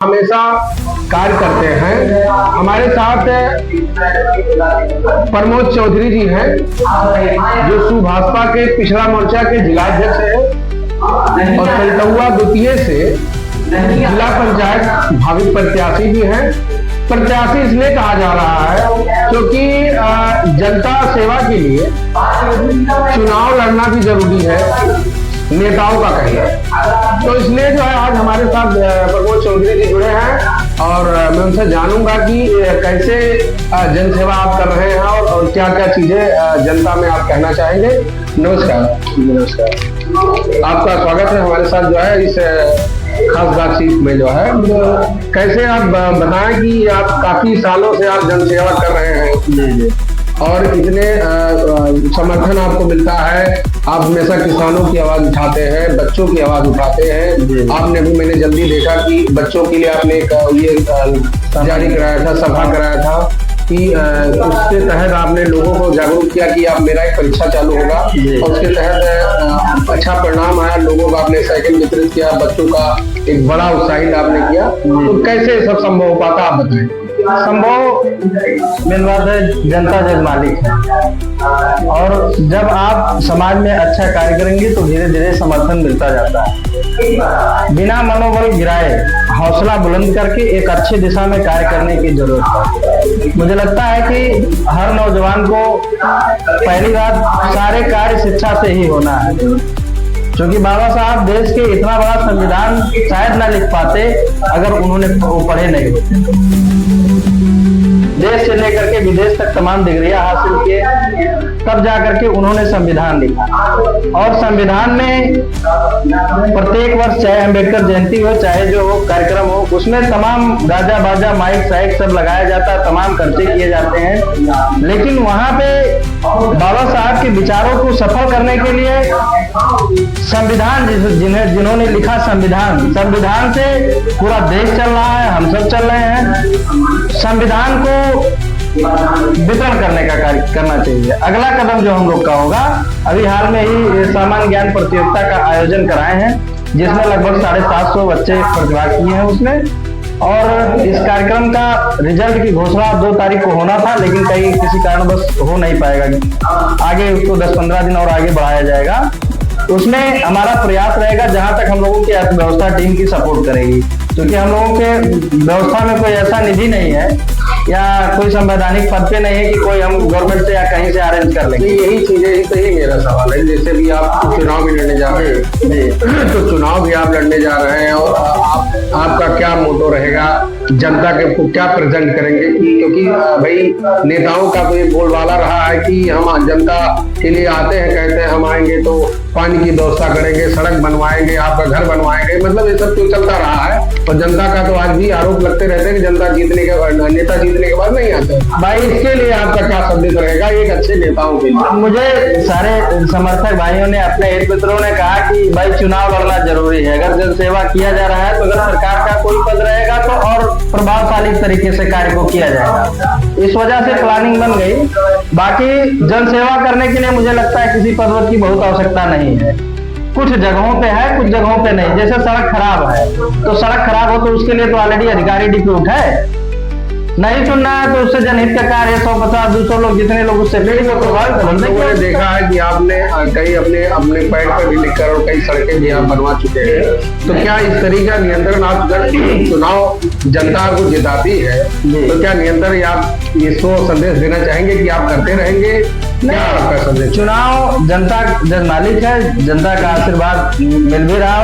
हमेशा कार्य करते हैं। हमारे साथ प्रमोद चौधरी जी हैं जो सुभाषपा के पिछड़ा मोर्चा के जिला अध्यक्ष हैं और सलटुआ द्वितीय से जिला पंचायत भावी प्रत्याशी भी हैं। प्रत्याशी इसलिए कहा जा रहा है क्योंकि जनता सेवा के लिए चुनाव लड़ना भी जरूरी है, नेताओं का कहना है। तो इसलिए जो है आज हमारे साथ प्रमोद चौधरी जी जुड़े हैं और मैं उनसे जानूंगा कि कैसे जनसेवा आप कर रहे हैं और क्या क्या चीजें जनता में आप कहना चाहेंगे। नमस्कार। नमस्कार, आपका स्वागत है हमारे साथ जो है इस खास बातचीत में जो है। कैसे आप बताएं कि आप काफी सालों से आप जनसेवा कर रहे हैं और इतने समर्थन आपको मिलता है। आप हमेशा किसानों की आवाज उठाते हैं, बच्चों की आवाज उठाते हैं। आपने भी मैंने जल्दी देखा कि बच्चों के लिए आपने एक ये जारी कराया था, सभा कराया था कि उसके तहत आपने लोगों को जागरूक किया कि आप मेरा एक परीक्षा चालू होगा और उसके तहत अच्छा परिणाम आया। लोगों को आपने साइकिल वितरित किया, बच्चों का एक बड़ा उत्साहित आपने किया। तो कैसे सब संभव हो पाता आप बताएं। संभव मेन बात है, जनता जज मालिक है और जब आप समाज में अच्छा कार्य करेंगे तो धीरे धीरे समर्थन मिलता जाता है। बिना मनोबल गिराए हौसला बुलंद करके एक अच्छी दिशा में कार्य करने की जरूरत है। मुझे लगता है कि हर नौजवान को पहली बात सारे कार्य शिक्षा से ही होना है, क्योंकि बाबा साहब देश के इतना बड़ा संविधान शायद ना लिख पाते अगर उन्होंने पढ़े नहीं होते। देश से लेकर के विदेश तक तमाम डिग्रियां हासिल किए, तब जाकर के उन्होंने संविधान लिखा और संविधान में प्रत्येक वर्ष चाहे अम्बेडकर जयंती हो चाहे जो हो कार्यक्रम हो, उसमें तमाम गाजा बाजा माइक साइक सब लगाया जाता है, तमाम खर्चे किए जाते हैं। लेकिन वहां पे बाबा साहब के विचारों को सफल करने के लिए संविधान जिन्होंने लिखा संविधान से पूरा देश चल रहा है, हम सब चल रहे हैं। संविधान को वितरण करने का कार्य करना चाहिए। अगला कदम जो हम लोग का होगा, अभी हाल में ही सामान्य ज्ञान प्रतियोगिता का आयोजन कराए हैं जिसमें लगभग 750 बच्चे प्रतिभाग किए हैं उसमें, और इस कार्यक्रम का रिजल्ट की घोषणा 2 तारीख को होना था, लेकिन कहीं किसी कारणवश हो नहीं पाएगा। आगे उसको 10-15 दिन और आगे बढ़ाया जाएगा। उसमें हमारा प्रयास रहेगा जहां तक हम लोगों की अर्थव्यवस्था टीम की सपोर्ट करेगी, क्योंकि हम लोगों के व्यवस्था में कोई ऐसा निधि नहीं है या कोई संवैधानिक पद पे नहीं है कि कोई हम गवर्नमेंट से या कहीं से अरेंज कर लेंगे। यही चीजें ही तो ही मेरा सवाल है। जैसे भी आप चुनाव भी लड़ने जा रहे हैं तो चुनाव भी आप लड़ने जा रहे हैं और आपका क्या मोटो रहेगा, जनता के को क्या प्रेजेंट करेंगे? क्योंकि भाई नेताओं का तो ये बोलबाला रहा है कि हम जनता के लिए आते हैं, कहते हैं हम आएंगे तो पानी की व्यवस्था करेंगे, सड़क बनवाएंगे, आपका घर बनवाएंगे, मतलब ये सब तो चलता रहा है। और जनता का तो आज भी आरोप लगते रहते हैं कि जनता जीतने के नेता जीतने के बाद नहीं आते। भाई इसके लिए आपका क्या संदेश रहेगा एक अच्छे नेताओं के लिए? मुझे सारे समर्थक भाइयों ने, अपने हित मित्रों ने कहा कि भाई चुनाव लड़ना जरूरी है। अगर जनसेवा किया जा रहा है तो अगर सरकार का कोई पद रहेगा तो और प्रभावशाली तरीके से कार्य को किया जाएगा। इस वजह से प्लानिंग बन गई। बाकी जनसेवा करने के लिए मुझे लगता है किसी पद की बहुत आवश्यकता नहीं है। कुछ जगहों पे है, कुछ जगहों पे नहीं। जैसे सड़क खराब है तो सड़क खराब हो तो उसके लिए तो ऑलरेडी अधिकारी डिप्यूट है, नहीं सुनना है तो उससे जनहित का कार्य 150-200 लोग जितने लोग उससे मैंने देखा है कि आपने कई अपने पैड पर भी लिखकर और कई सड़कें भी आप बनवा चुके हैं। तो क्या इस तरीके का नियंत्रण आप चुनाव जनता को जिताती है तो क्या नियंत्रण आप इसको संदेश देना चाहेंगे कि आप करते रहेंगे? क्या आपका संदेश? चुनाव जनता जज मालिक है, जनता का आशीर्वाद मिल भी रहा।